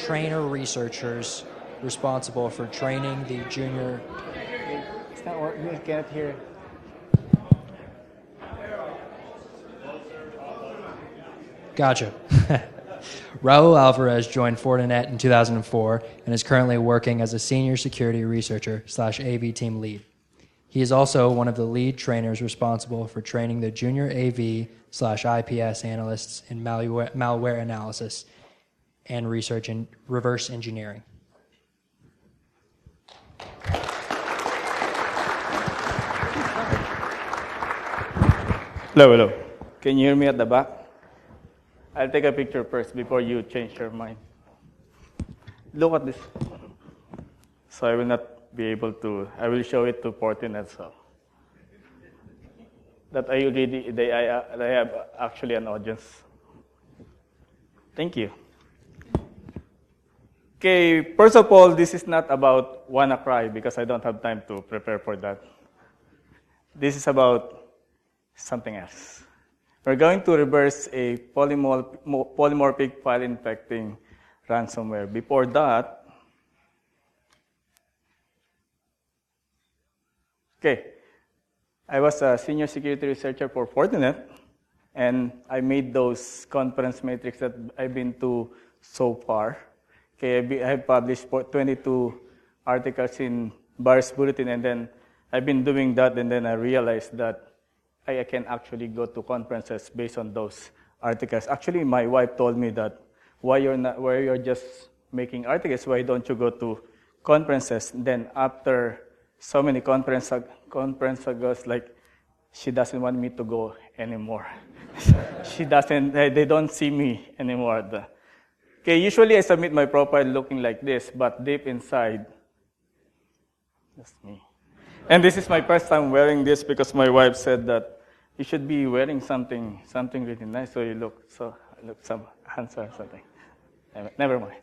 trainer researchers responsible for training the junior. It's not what you can't hear. Gotcha. Raul Alvarez joined Fortinet in 2004 and is currently working as a senior security researcher / AV team lead. He is also one of the lead trainers responsible for training the junior AV / IPS analysts in malware analysis and research in reverse engineering. Hello, hello. Can you hear me at the back? I'll take a picture first before you change your mind. Look at this. So I will not be able to, I will show it to Fortinet so that I have actually an audience. Thank you. Okay, first of all, this is not about WannaCry because I don't have time to prepare for that. This is about something else. We're going to reverse a polymorphic file infecting ransomware. Before that, okay, I was a senior security researcher for Fortinet, and I made those conference matrix that I've been to so far. Okay, I have published 22 articles in Virus Bulletin, and then I've been doing that, and then I realized that I can actually go to conferences based on those articles. Actually, my wife told me that why you're just making articles, why don't you go to conferences? Then after so many conferences goes, like, she doesn't want me to go anymore. They don't see me anymore. Okay, usually I submit my profile looking like this, but deep inside, that's me. And this is my first time wearing this because my wife said that you should be wearing something really nice so you look some handsome or something. Never mind.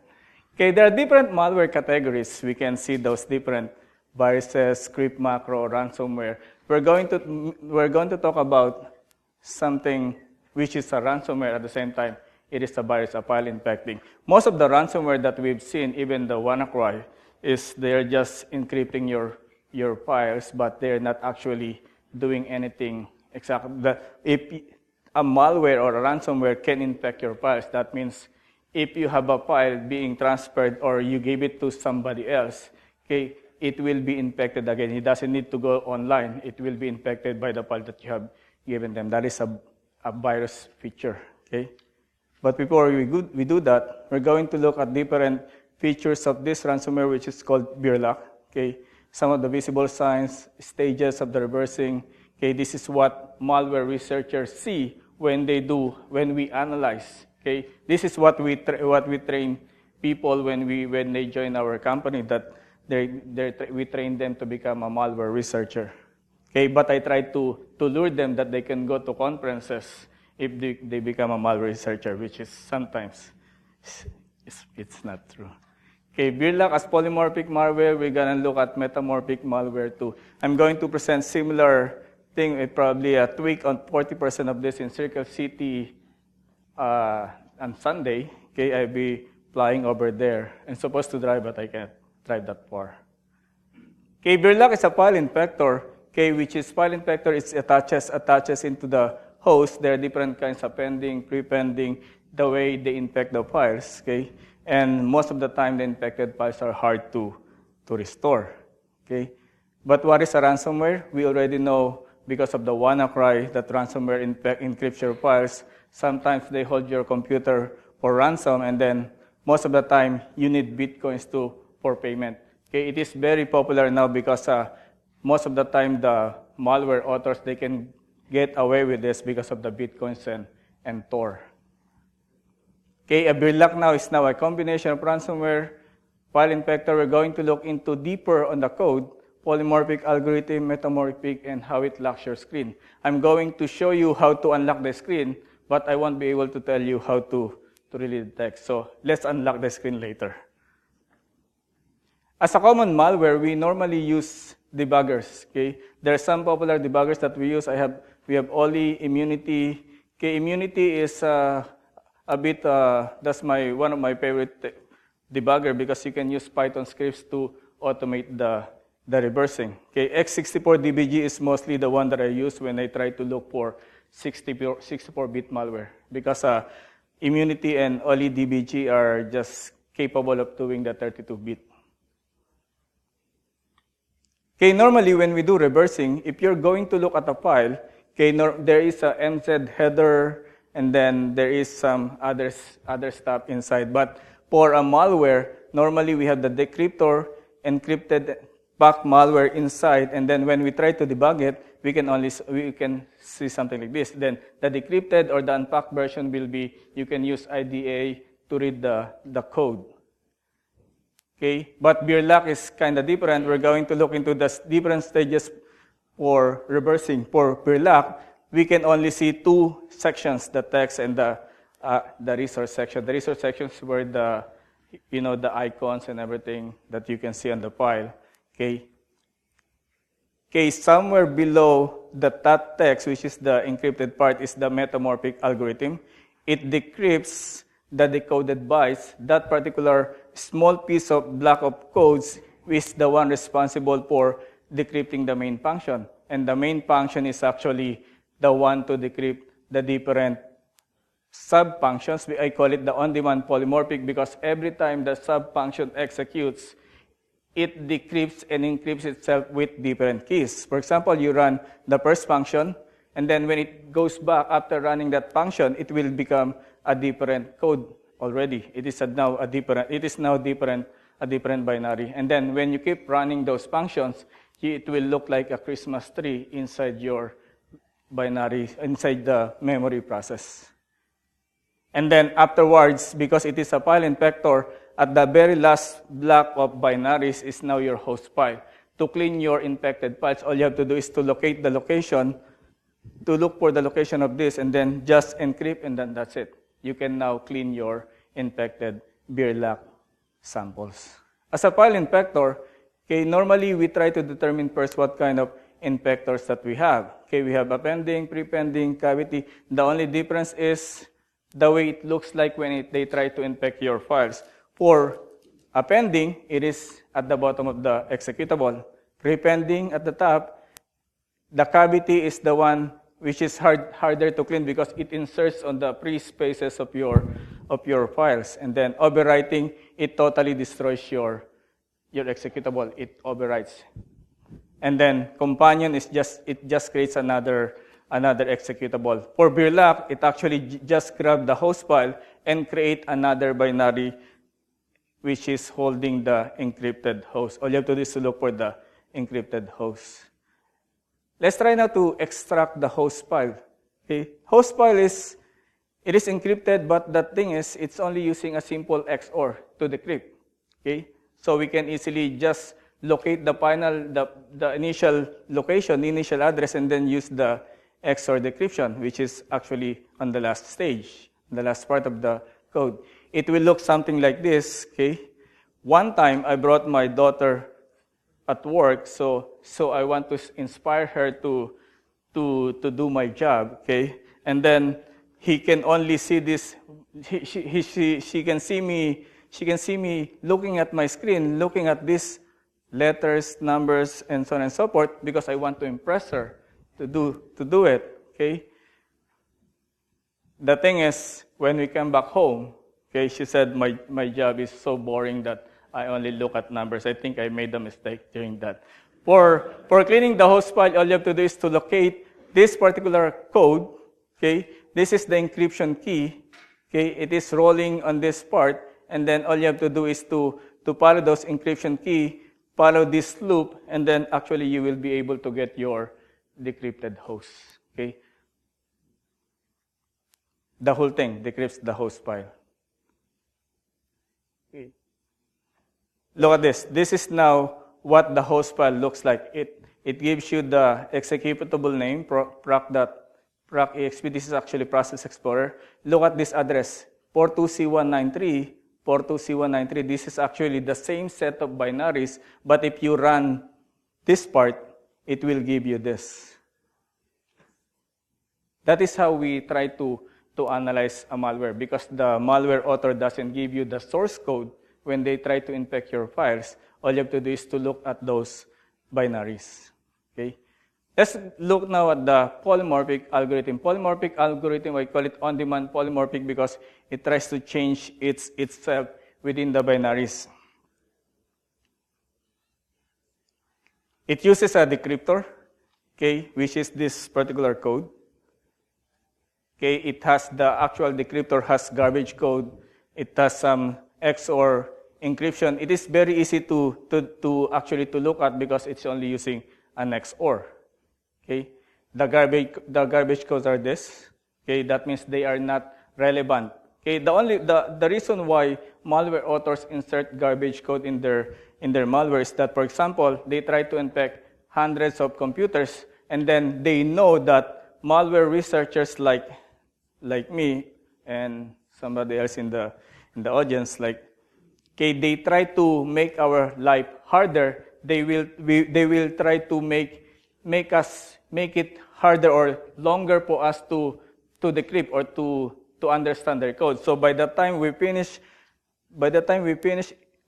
Okay, there are different malware categories. We can see those different viruses, script macro, ransomware. We're going to talk about something which is a ransomware at the same time. It is a virus, a file infecting. Most of the ransomware that we've seen, even the WannaCry, is they're just encrypting your files, but they're not actually doing anything exactly. If a malware or a ransomware can infect your files, that means if you have a file being transferred or you give it to somebody else, okay, it will be infected again. It doesn't need to go online. It will be infected by the file that you have given them. That is a virus feature. Okay? But before we do that, we're going to look at different features of this ransomware, which is called beer lock. Okay? Some of the visible signs, stages of the reversing. Okay, this is what malware researchers see when we analyze. Okay, this is what we train people when they join our company, that we train them to become a malware researcher. Okay, but I try to lure them that they can go to conferences if they become a malware researcher, which is sometimes it's not true. Okay, beer lock as polymorphic malware. We're gonna look at metamorphic malware too. I'm going to present similar thing, probably a tweak on 40% of this in Circle City on Sunday. Okay, I'll be flying over there. I'm supposed to drive, but I can't drive that far. Okay, beer lock is a file infector. Okay, which is file infector. It attaches into the host. There are different kinds of pending, pre-pending, the way they infect the files. Okay, and most of the time the infected files are hard to restore. Okay, but what is a ransomware? We already know, because of the WannaCry, that ransomware encrypts your files. Sometimes they hold your computer for ransom, and then most of the time you need bitcoins for payment. Okay, it is very popular now because most of the time the malware authors, they can get away with this because of the bitcoins and Tor. Okay, a beer lock now is a combination of ransomware, file infector. We're going to look into deeper on the code, polymorphic algorithm, metamorphic, and how it locks your screen. I'm going to show you how to unlock the screen, but I won't be able to tell you how to really detect. So let's unlock the screen later. As a common malware, we normally use debuggers. Okay, there are some popular debuggers that we use. We have Oli, Immunity. Okay, Immunity is a bit. That's one of my favorite debugger because you can use Python scripts to automate the reversing. Okay, x64DBG is mostly the one that I use when I try to look for 64-bit malware because Immunity and OllyDBG are just capable of doing the 32-bit. Okay, normally when we do reversing, if you're going to look at a file, okay, there is a MZ header, and then there is some other stuff inside. But for a malware, normally we have the decryptor, encrypted packed malware inside, and then when we try to debug it, we can see something like this. Then the decrypted or the unpacked version will be, you can use IDA to read the code. Okay, but beer luck is kind of different. We're going to look into the different stages for reversing. For beer luck, we can only see two sections: the text and the resource section. The resource section is where the icons and everything that you can see on the file. Okay. Okay, somewhere below that text, which is the encrypted part, is the metamorphic algorithm. It decrypts the decoded bytes. That particular small piece of block of codes is the one responsible for decrypting the main function. And the main function is actually the one to decrypt the different sub-functions. I call it the on-demand polymorphic because every time the sub-function executes, it decrypts and encrypts itself with different keys. For example, you run the first function, and then when it goes back after running that function, it will become a different code already. It is now a different binary. And then when you keep running those functions, it will look like a Christmas tree inside your binary, inside the memory process. And then afterwards, because it is a file infector, at the very last block of binaries is now your host file. To clean your infected files, all you have to do is to locate the location, to look for the location of this, and then just encrypt, and then that's it. You can now clean your infected beer luck samples. As a file infector, okay, normally we try to determine first what kind of infectors that we have. Okay, we have appending, prepending, cavity. The only difference is the way it looks like when they try to infect your files. For appending, it is at the bottom of the executable. Prepending at the top. The cavity is the one which is harder to clean because it inserts on the free spaces of your files. And then overwriting, it totally destroys your executable. It overwrites. And then companion is just creates another executable. For beer luck, it actually just grab the host file and create another binary which is holding the encrypted host. All you have to do is to look for the encrypted host. Let's try now to extract the host file. Okay. Host file is encrypted, but the thing is, it's only using a simple XOR to decrypt. Okay. So we can easily just locate the initial location, the initial address, and then use the XOR decryption, which is actually on the last stage, the last part of the code. It will look something like this, okay? One time, I brought my daughter at work, so I want to inspire her to do my job, okay? And then he can only see this. She can see me looking at my screen, looking at these letters, numbers, and so on and so forth, because I want to impress her to do it, okay? The thing is, when we come back home, okay, she said, my job is so boring that I only look at numbers. I think I made a mistake doing that. For cleaning the host file, all you have to do is to locate this particular code, okay? This is the encryption key, okay? It is rolling on this part, and then all you have to do is to follow those encryption key, follow this loop, and then actually you will be able to get your decrypted host, okay? The whole thing decrypts the host file. Okay. Look at this. This is now what the host file looks like. It gives you the executable name, proc.exp. This is actually Process Explorer. Look at this address, 42C193. 42C193. This is actually the same set of binaries, but if you run this part, it will give you this. That is how we try to analyze a malware, because the malware author doesn't give you the source code, when they try to infect your files, all you have to do is to look at those binaries. Okay? Let's look now at the polymorphic algorithm. Polymorphic algorithm, I call it on-demand polymorphic because it tries to change itself within the binaries. It uses a decryptor, okay, which is this particular code. Okay, it has the actual decryptor has garbage code. It has some XOR encryption. It is very easy to actually to look at because it's only using an XOR. Okay, the garbage codes are this. Okay, that means they are not relevant. Okay, the reason why malware authors insert garbage code in their malware is that, for example, they try to infect hundreds of computers, and then they know that malware researchers like me and somebody else in the audience, okay, they try to make our life harder. They will try to make it harder or longer for us to decrypt or to understand their code. So by the time we finish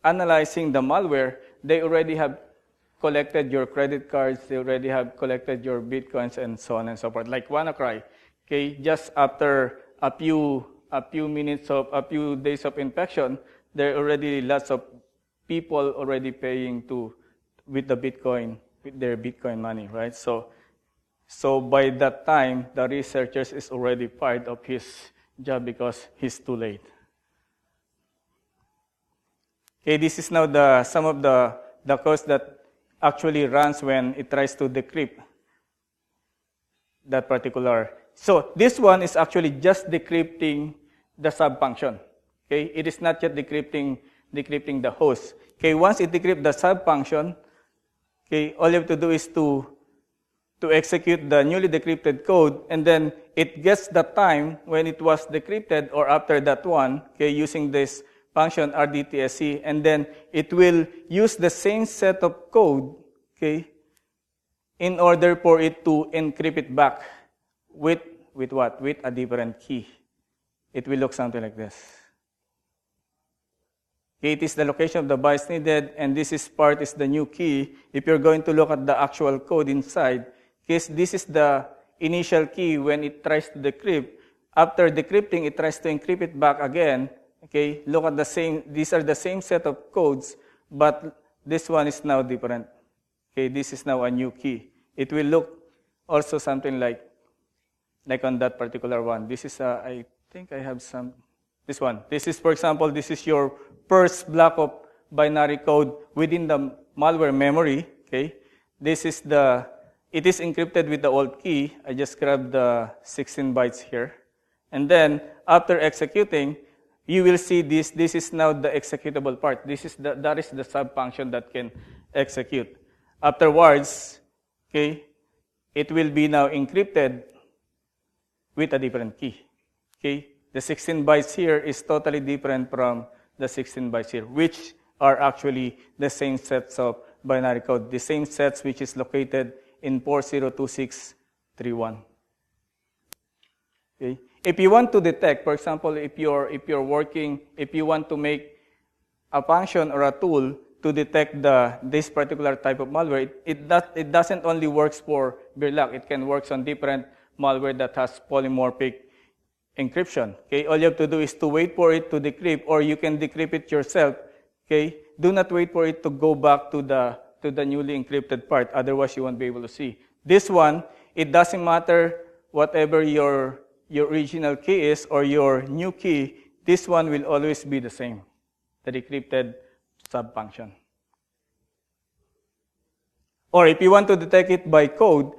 analyzing the malware, they already have collected your credit cards, they already have collected your bitcoins, and so on and so forth. Like WannaCry, okay, just after a few days of infection, there are already lots of people already paying with their Bitcoin money, right? So by that time, the researchers is already fired of his job because he's too late. Okay, this is now some of the codes that actually runs when it tries to decrypt that particular. So this one is actually just decrypting the subfunction. Okay, it is not yet decrypting the host. Okay, once it decrypts the subfunction, okay, all you have to do is to execute the newly decrypted code, and then it gets the time when it was decrypted or after that one, okay, using this function RDTSC, and then it will use the same set of code, okay, in order for it to encrypt it back with what? With a different key. It will look something like this. Okay, it is the location of the bytes needed, and this is the new key. If you're going to look at the actual code inside, because this is the initial key when it tries to decrypt. After decrypting, it tries to encrypt it back again. Okay, look at the same, these are the same set of codes, but this one is now different. Okay, this is now a new key. It will look also something like on that particular one. This is, I think I have this one. This is, for example, this is your first block of binary code within the malware memory. Okay, it is encrypted with the old key. I just grabbed the 16 bytes here. And then, after executing, you will see this is now the executable part. That is the subfunction that can execute. Afterwards, okay, it will be now encrypted with a different key. Okay, the 16 bytes here is totally different from the 16 bytes here, which are actually the same sets of binary code, the same sets which is located in 402631. Okay. If you want to detect, for example, if you want to make a function or a tool to detect this particular type of malware, it doesn't only works for Birlac. It can work on different malware that has polymorphic encryption. Okay, all you have to do is to wait for it to decrypt, or you can decrypt it yourself. Okay, do not wait for it to go back to the newly encrypted part. Otherwise, you won't be able to see. This one, it doesn't matter whatever your original key is or your new key. This one will always be the same, the decrypted subfunction. Or if you want to detect it by code,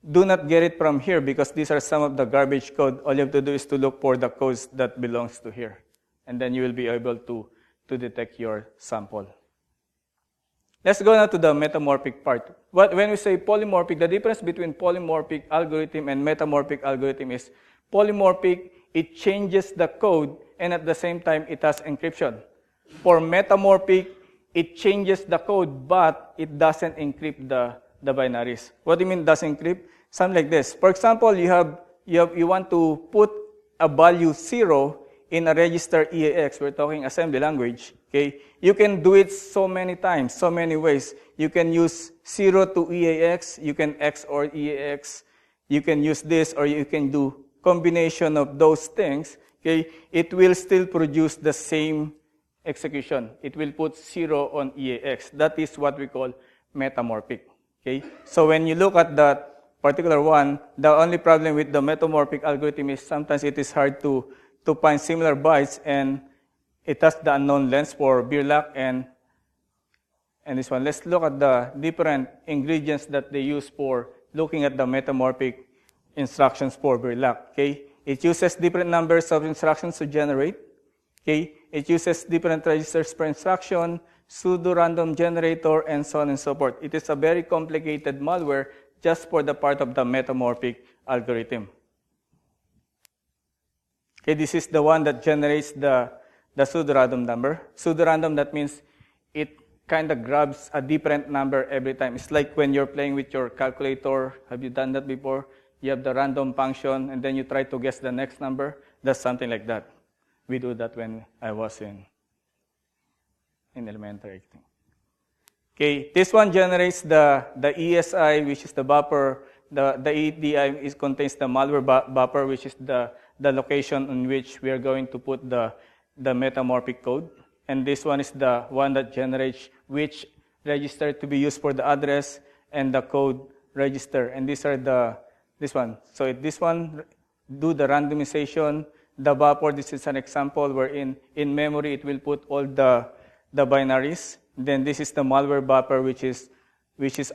do not get it from here because these are some of the garbage code. All you have to do is to look for the codes that belongs to here. And then you will be able to detect your sample. Let's go now to the metamorphic part. When we say polymorphic, the difference between polymorphic algorithm and metamorphic algorithm is polymorphic, it changes the code and at the same time it has encryption. For metamorphic, it changes the code but it doesn't encrypt the binaries. What do you mean doesn't encrypt? Something like this. For example, you want to put a value 0 in a register EAX, we're talking assembly language, okay, you can do it so many times, so many ways. You can use 0 to EAX, you can XOR EAX, you can use this, or you can do combination of those things, okay, it will still produce the same execution. It will put 0 on EAX. That is what we call metamorphic, okay? So when you look at that particular one, the only problem with the metamorphic algorithm is sometimes it is hard to find similar bytes, and it has the unknown lengths for Birlach and this one. Let's look at the different ingredients that they use for looking at the metamorphic instructions for Birlach, okay? It uses different numbers of instructions to generate, okay? It uses different registers per instruction, pseudo-random generator, and so on and so forth. It is a very complicated malware just for the part of the metamorphic algorithm. Okay, this is the one that generates the pseudo-random number. Pseudo-random, that means it kind of grabs a different number every time. It's like when you're playing with your calculator. Have you done that before? You have the random function, and then you try to guess the next number. That's something like that. We do that when I was in elementary, I think. Okay, this one generates the ESI, which is the buffer. The EDI contains the malware buffer, which is the location in which we are going to put the metamorphic code. And this one is the one that generates which register to be used for the address and the code register. And these are this one. So this one do the randomization. The buffer, this is an example wherein in memory it will put all the binaries. Then this is the malware buffer, which is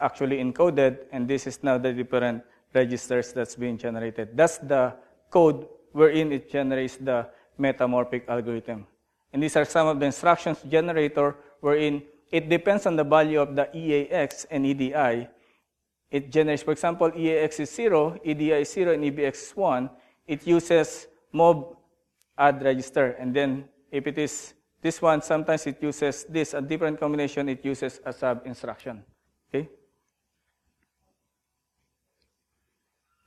actually encoded, and this is now the different registers that's being generated. That's the code wherein it generates the metamorphic algorithm. And these are some of the instructions generator wherein it depends on the value of the EAX and EDI. It generates, for example, EAX is 0, EDI is 0, and EBX is 1. It uses mob add register. And then if it is this one, sometimes it uses this, a different combination, it uses a sub instruction. Okay?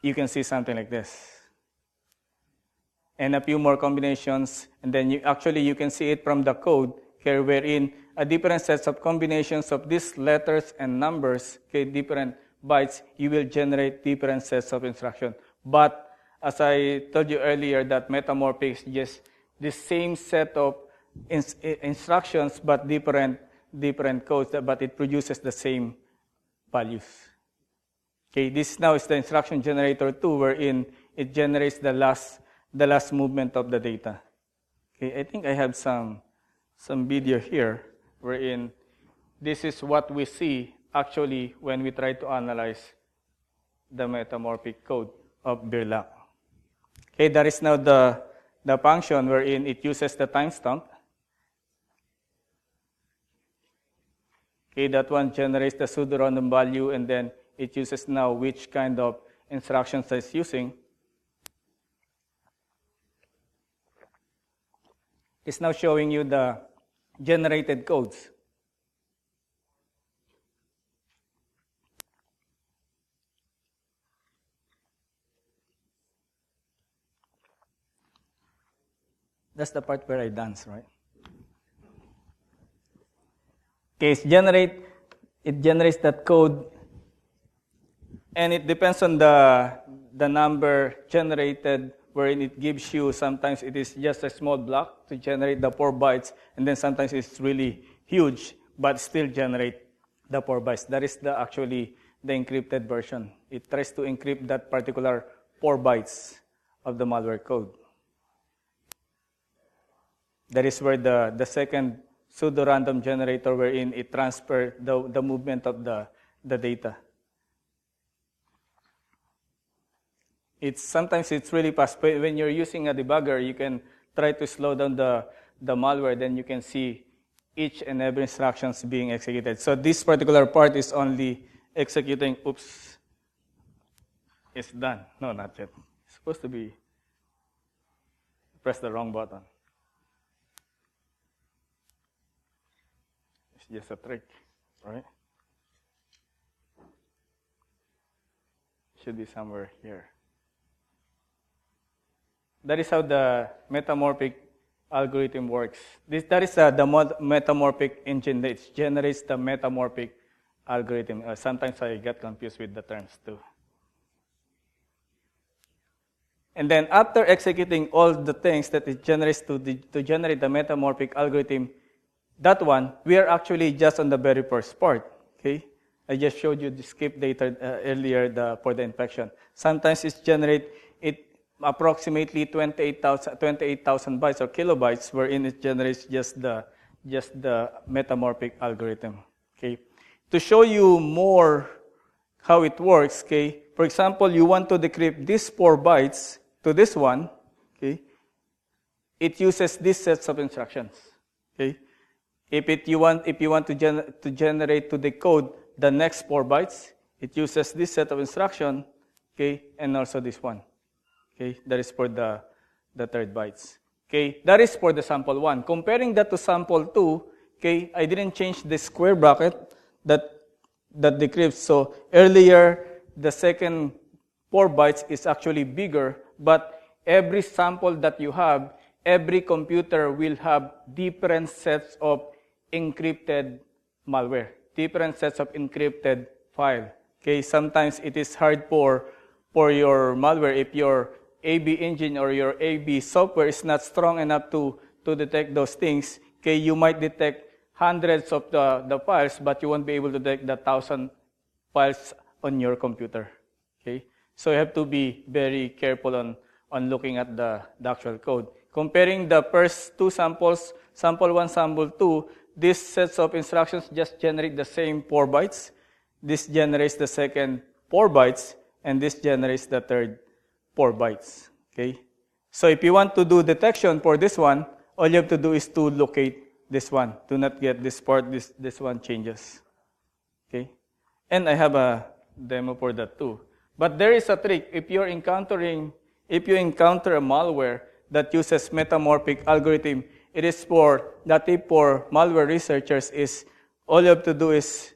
You can see something like this. And a few more combinations, and then you can see it from the code here, wherein a different sets of combinations of these letters and numbers, okay, different bytes, you will generate different sets of instruction. But as I told you earlier, that metamorphic is just the same set of instructions, but different codes, but it produces the same values. Okay, this now is the instruction generator 2, wherein it generates the last movement of the data. Okay, I think I have some video here, wherein this is what we see actually when we try to analyze the metamorphic code of Birlach. Okay, that is now the function wherein it uses the timestamp. Okay, that one generates the pseudo-random value, and then it uses now which kind of instructions it's using. It's now showing you the generated codes. That's the part where I dance, right? Okay, it generates that code, and it depends on the number generated, wherein it gives you, sometimes it is just a small block to generate the 4 bytes, and then sometimes it's really huge, but still generate the 4 bytes. That is actually the encrypted version. It tries to encrypt that particular 4 bytes of the malware code. That is where the second pseudo-random generator, wherein it transfers the movement of the data. Sometimes it's really fast. When you're using a debugger, you can try to slow down the malware, then you can see each and every instructions being executed. So this particular part is only executing, oops, it's done. No, not yet. It's supposed to be, press the wrong button. It's just a trick, right? Should be somewhere here. That is how the metamorphic algorithm works. That is the metamorphic engine that generates the metamorphic algorithm. Sometimes I get confused with the terms too. And then after executing all the things that it generates to generate the metamorphic algorithm, that one, we are actually just on the very first part. Okay, I just showed you the skip data earlier for the infection. Sometimes it generates approximately 28,000 bytes or kilobytes, wherein it generates just the metamorphic algorithm. Okay, to show you more how it works. Okay, for example, you want to decrypt these 4 bytes to this one. Okay, it uses these sets of instructions. Okay, if you want to generate to decode the next 4 bytes, it uses this set of instruction. Okay, and also this one. Okay, that is for the 3rd bytes. Okay, that is for the sample 1. Comparing that to sample 2, okay, I didn't change the square bracket that decrypts. So earlier, the second 4 bytes is actually bigger, but every sample that you have, every computer will have different sets of encrypted malware, different sets of encrypted file. Okay, sometimes it is hard for your malware if your AB engine or your AB software is not strong enough to detect those things. Okay, you might detect hundreds of the files, but you won't be able to detect the 1,000 files on your computer. Okay, so you have to be very careful on looking at the actual code. Comparing the first 2 samples, sample 1, sample 2, these sets of instructions just generate the same 4 bytes. This generates the second 4 bytes, and this generates the third 4 bytes. Okay, so if you want to do detection for this one, all you have to do is to locate this one. Do not get this part. This one changes. Okay, and I have a demo for that too. But there is a trick. If you encounter a malware that uses metamorphic algorithm, it is the tip for malware researchers is all you have to do is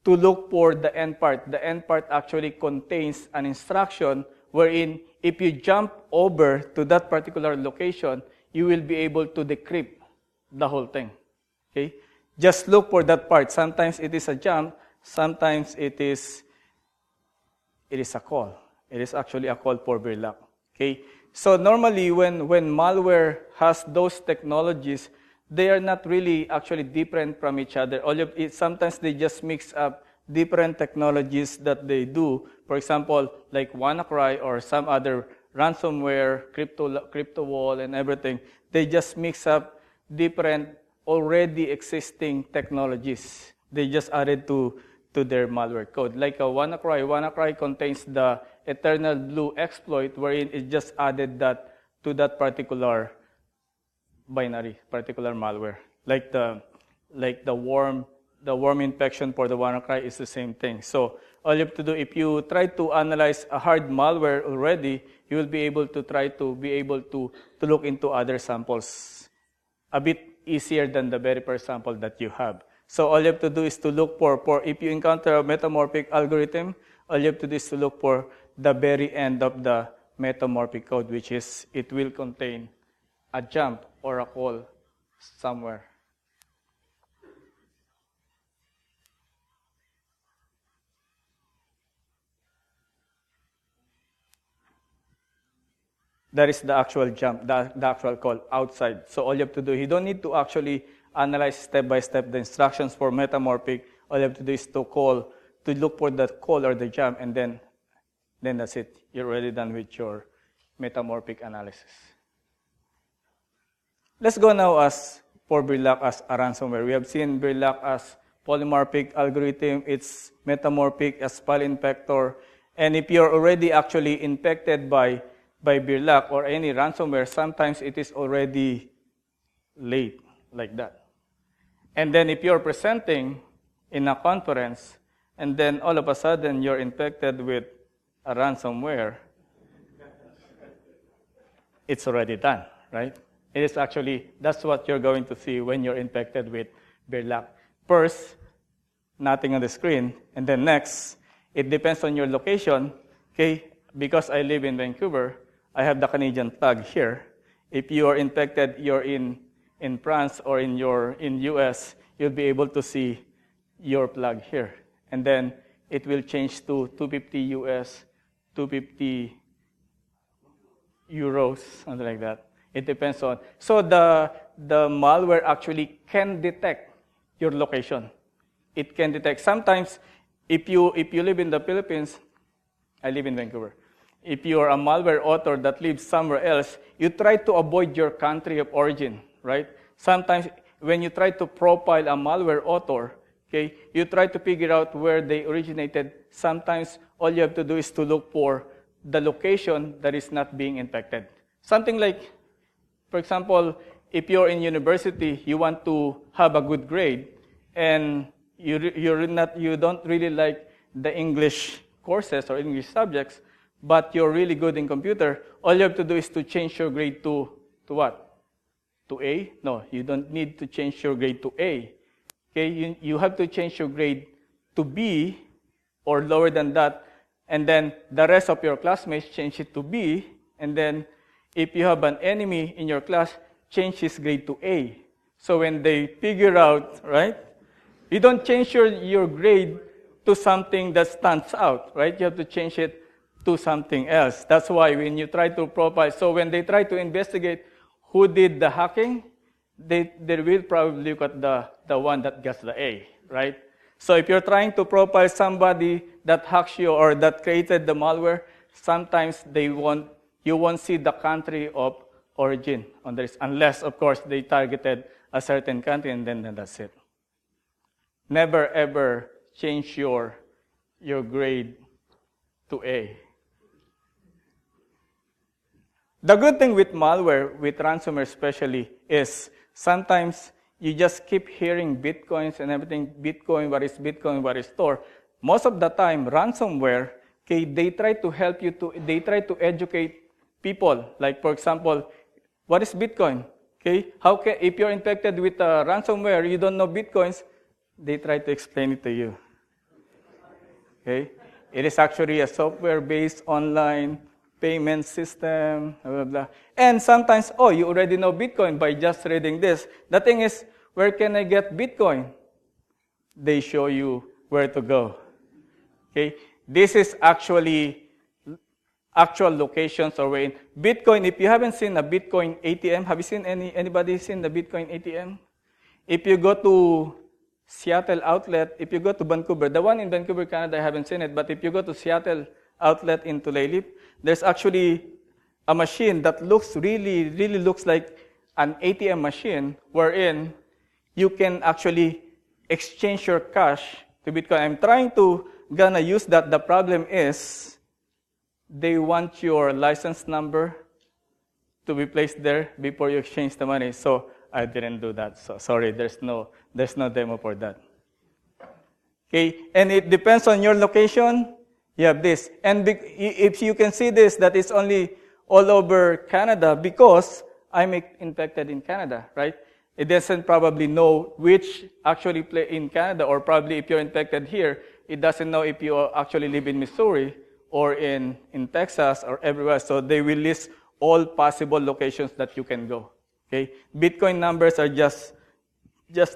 to look for the end part. The end part actually contains an instruction wherein if you jump over to that particular location, you will be able to decrypt the whole thing. Okay? Just look for that part. Sometimes it is a jump, sometimes it is a call. It is actually a call for Verloc. Okay? So normally when malware has those technologies, they are not really actually different from each other. Sometimes they just mix up different technologies that they do. For example, like WannaCry or some other ransomware, crypto wall and everything. They just mix up different already existing technologies. They just added to their malware code. Like a WannaCry. WannaCry contains the Eternal Blue exploit wherein it just added that to that particular binary, particular malware. Like the worm infection for the WannaCry is the same thing. So all you have to do, if you try to analyze a hard malware already, you will be able to look into other samples a bit easier than the very first sample that you have. So all you have to do is to look for if you encounter a metamorphic algorithm, all you have to do is to look for the very end of the metamorphic code, which is it will contain a jump or a call somewhere. That is the actual jump, the actual call outside. So all you have to do, you don't need to actually analyze step by step the instructions for metamorphic. All you have to do is to look for the call or the jump, and then that's it. You're already done with your metamorphic analysis. Let's go now for Verloc as a ransomware. We have seen Verloc as polymorphic algorithm. It's metamorphic as file infector. And if you're already actually infected by Verloc or any ransomware, sometimes it is already late, like that. And then if you're presenting in a conference, and then all of a sudden you're infected with a ransomware, it's already done, right? It is actually, that's what you're going to see when you're infected with Verloc. First, nothing on the screen, and then next, it depends on your location. Okay, because I live in Vancouver, I have the Canadian flag here. If you are infected, you're in France or in US, you'll be able to see your plug here. And then it will change to 250 US, 250 euros, something like that. It depends on. So the malware actually can detect your location. It can detect. Sometimes, if you live in the Philippines, I live in Vancouver. If you are a malware author that lives somewhere else, you try to avoid your country of origin, right? Sometimes when you try to profile a malware author, okay, you try to figure out where they originated. Sometimes all you have to do is to look for the location that is not being infected. Something like, for example, if you're in university, you want to have a good grade, and you don't really like the English courses or English subjects, but you're really good in computer, all you have to do is to change your grade to what? To A? No, you don't need to change your grade to A. Okay, you have to change your grade to B or lower than that, and then the rest of your classmates change it to B, and then if you have an enemy in your class, change his grade to A. So when they figure out, right, you don't change your grade to something that stands out, right? You have to change it to something else. That's why when you try to profile, so when they try to investigate who did the hacking, they will probably look at the one that gets the A, right? So if you're trying to profile somebody that hacks you or that created the malware, sometimes you won't see the country of origin on this, unless, of course, they targeted a certain country, and then that's it. Never, ever change your grade to A. The good thing with malware, with ransomware especially, is sometimes you just keep hearing Bitcoins and everything, Bitcoin, what is Tor. Most of the time, ransomware, okay, they try to help you they try to educate people. Like, for example, what is Bitcoin? Okay, if you're infected with ransomware, you don't know Bitcoins, they try to explain it to you. Okay, it is actually a software-based online payment system, blah, blah, blah. And sometimes, you already know Bitcoin by just reading this. The thing is, where can I get Bitcoin? They show you where to go. Okay, this is actually actual locations or where Bitcoin. If you haven't seen a Bitcoin ATM, have you seen anybody seen the Bitcoin ATM? If you go to Seattle outlet, if you go to Vancouver, the one in Vancouver, Canada, I haven't seen it, but if you go to Seattle outlet in Tulalip, there's actually a machine that really looks like an ATM machine, wherein you can actually exchange your cash to Bitcoin. I'm trying to gonna use that. The problem is they want your license number to be placed there before you exchange the money. So I didn't do that. So sorry, there's no demo for that. Okay, and it depends on your location. You have this. And if you can see this, that is only all over Canada because I'm infected in Canada, right? It doesn't probably know which actually play in Canada, or probably if you're infected here, it doesn't know if you actually live in Missouri or in Texas or everywhere. So they will list all possible locations that you can go. Okay? Bitcoin numbers are just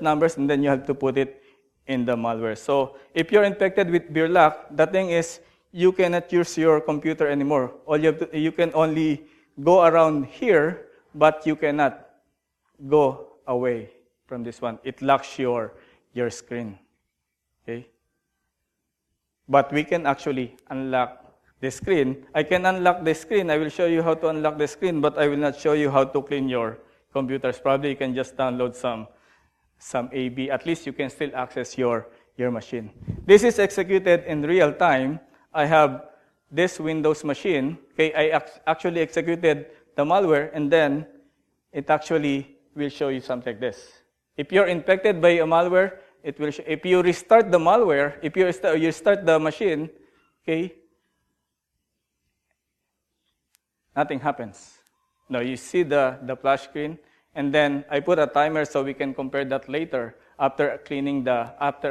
numbers, and then you have to put it in the malware. So if you're infected with Birlac, the thing is, you cannot use your computer anymore. You can only go around here, but you cannot go away from this one. It locks your screen. Okay? But we can actually unlock the screen. I can unlock the screen. I will show you how to unlock the screen, but I will not show you how to clean your computers. Probably you can just download some AB. At least you can still access your machine. This is executed in real time. I have this Windows machine. Okay, I actually executed the malware, and then it actually will show you something like this. If you're infected by a malware, it will show. If you restart the malware, if you start the machine, okay, nothing happens. No, you see the flash screen, and then I put a timer so we can compare that later after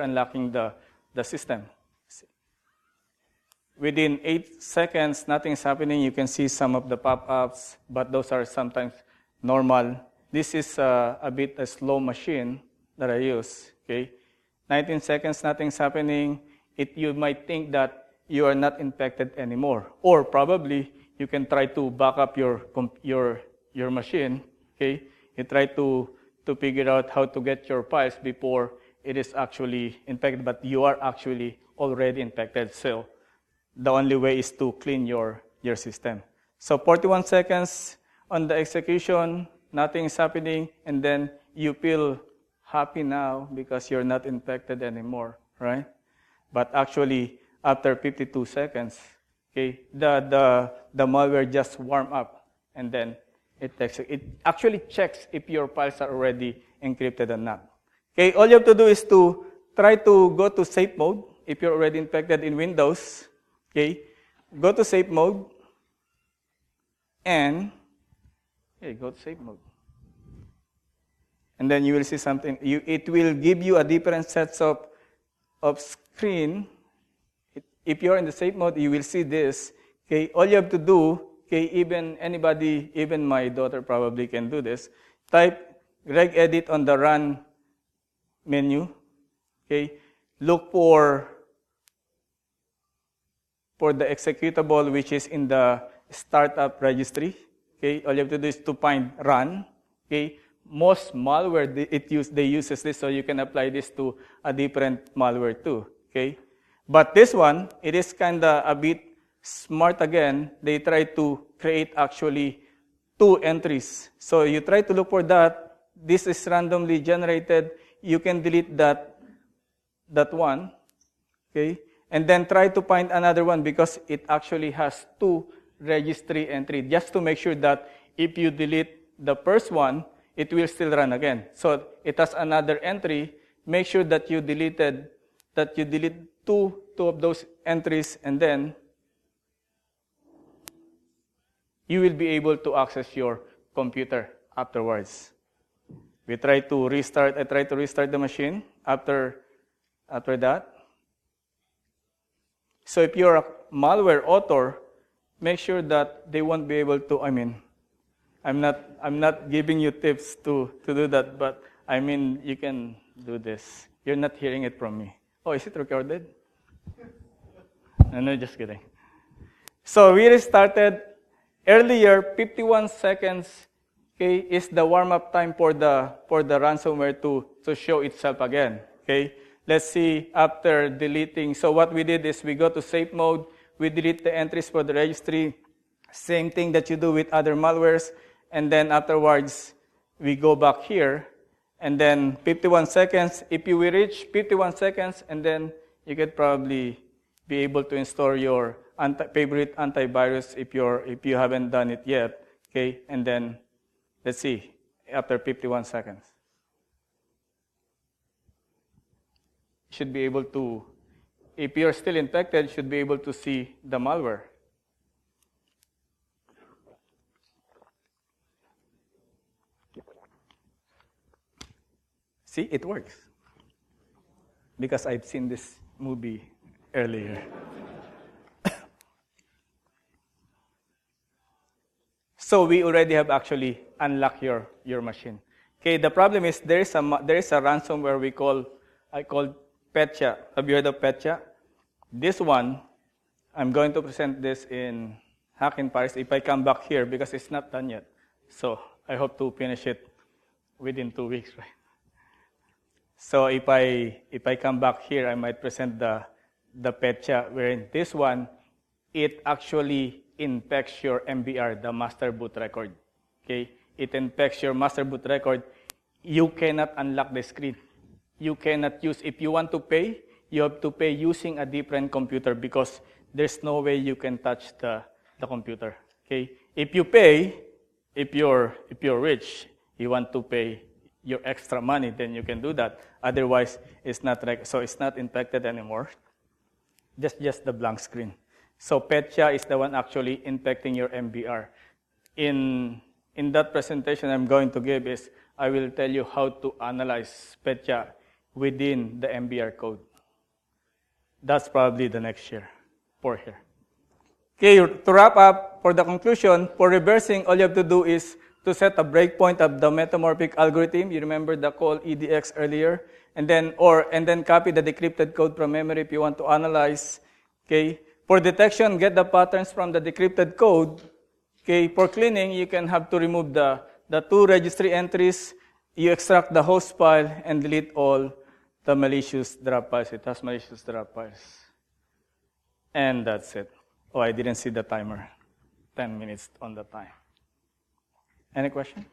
unlocking the system. Within 8 seconds, nothing's happening. You can see some of the pop-ups, but those are sometimes normal. This is a bit a slow machine that I use. Okay, 19 seconds, nothing's happening. You might think that you are not infected anymore, or probably you can try to back up your machine. Okay, you try to figure out how to get your files before it is actually infected, but you are actually already infected. So the only way is to clean your system. So 41 seconds on the execution, nothing is happening, and then you feel happy now because you're not infected anymore, right? But actually, after 52 seconds, okay, the malware just warm up, and then it actually checks if your files are already encrypted or not. Okay, all you have to do is to try to go to safe mode if you're already infected in Windows. Okay, go to safe mode, and go to safe mode. And then you will see something. It will give you a different sets of screen. If you're in the safe mode, you will see this. Okay, all you have to do, okay, even my daughter probably can do this. Type regedit on the run menu. Okay, look for the executable which is in the startup registry. Okay, all you have to do is to find run. Okay, most malware they uses this, so you can apply this to a different malware too. Okay, but this one, it is kinda a bit smart again. They try to create actually 2 entries. So you try to look for that. This is randomly generated. You can delete that one. Okay, and then try to find another one because it actually has 2 registry entry, just to make sure that if you delete the first one, it will still run again. So it has another entry. Make sure that you delete 2 of those entries, and then you will be able to access your computer afterwards. I try to restart the machine after that. So if you're a malware author, make sure that they won't be able to, I'm not giving you tips to do that, but you can do this. You're not hearing it from me. Oh, is it recorded? No, just kidding. So we restarted earlier. 51 seconds, okay, is the warm-up time for the ransomware to show itself again. Okay, let's see after deleting. So what we did is we go to safe mode. We delete the entries for the registry. Same thing that you do with other malwares. And then afterwards, we go back here. And then 51 seconds. If you will reach 51 seconds, and then you could probably be able to install your favorite antivirus if you haven't done it yet. Okay, and then let's see after 51 seconds. You should be able to, if you're still infected, you should be able to see the malware. See, it works. Because I've seen this movie earlier. So we already have actually unlocked your machine. Okay, the problem is there is a ransomware I call Petya. Have you heard of Petya? This one, I'm going to present this in Hack in Paris if I come back here because it's not done yet. So I hope to finish it within 2 weeks, right? So if I come back here, I might present the Petya, wherein this one, it actually infects your MBR, the master boot record. Okay, it infects your master boot record. You cannot unlock the screen. You cannot use. If you want to pay, you have to pay using a different computer because there's no way you can touch the computer. Okay, if you pay, if you're rich, you want to pay your extra money, then you can do that. Otherwise, it's not infected anymore. Just the blank screen. So Petya is the one actually infecting your MBR. In that presentation I'm going to give is I will tell you how to analyze Petya within the MBR code. That's probably the next year, for here. Okay, to wrap up, for the conclusion, for reversing, all you have to do is to set a breakpoint of the metamorphic algorithm. You remember the call EDX earlier, and then copy the decrypted code from memory if you want to analyze. Okay, for detection, get the patterns from the decrypted code. Okay, for cleaning, you can have to remove the two registry entries. You extract the host file and delete all the malicious drop files. It has malicious drop files, and that's it. Oh, I didn't see the timer. 10 minutes on the time. Any question?